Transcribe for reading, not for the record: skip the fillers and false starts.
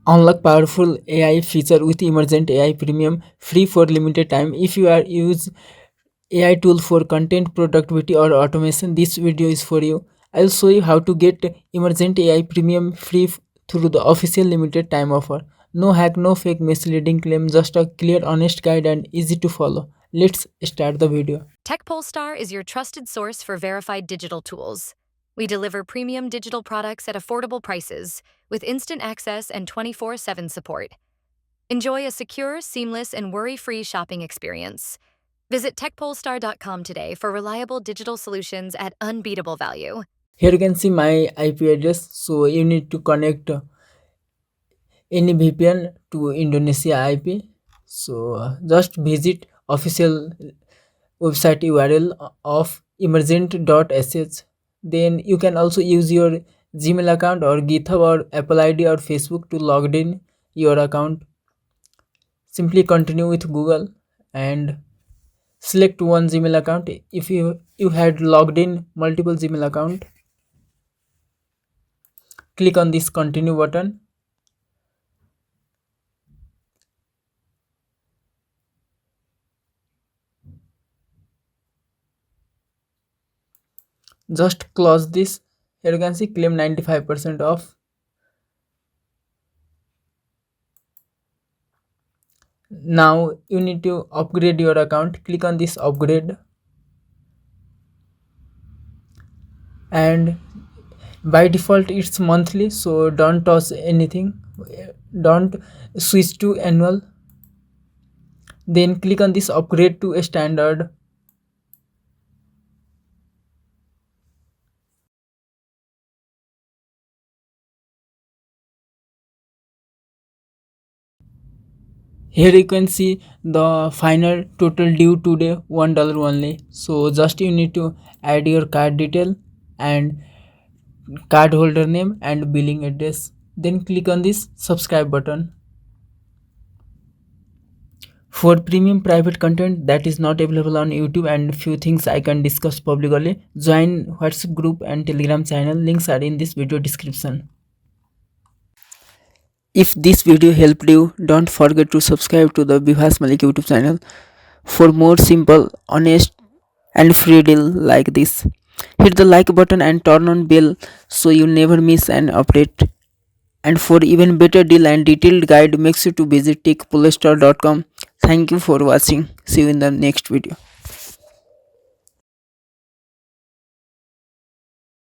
Unlock powerful AI feature with Emergent AI Premium free for limited time. If you are use AI tool for content productivity or automation, this video is for you. I'll show you how to get Emergent AI Premium free through the official limited time offer. No hack, no fake misleading claim, just a clear, honest guide and easy to follow. Let's start the video. TechPolestar is your trusted source for verified digital tools. We deliver premium digital products at affordable prices with instant access and 24/7 support. Enjoy a secure, seamless, and worry-free shopping experience. Visit techpolestar.com today for reliable digital solutions at unbeatable value. Here you can see my IP address. So you need to connect any VPN to Indonesia IP. So just visit official website URL of emergent.sh. Then you can also use your Gmail account or GitHub or Apple ID or Facebook to log in your account. Simply continue with Google and select one Gmail account. If you had logged in multiple Gmail account, click on this continue button. Just close this. Here you can see claim 95% off. Now you need to upgrade your account. Click on this upgrade, and by default it's monthly, so don't touch anything, don't switch to annual. Then click on this upgrade to a standard. Here you can see the final total due today $1 only. So just you need to add your card detail and card holder name and billing address. Then click on this subscribe button. For premium private content that is not available on YouTube and few things I can discuss publicly, join WhatsApp group and Telegram channel. Links are in this video description. If this video helped you, don't forget to subscribe to the 𝐓𝐰𝐢𝐭𝐴 𝐷𝐿 YouTube channel for more simple, honest and free deal like this. Hit the like button and turn on bell so you never miss an update. And for even better deal and detailed guide, make sure to visit techpolestar.com. Thank you for watching. See you in the next video.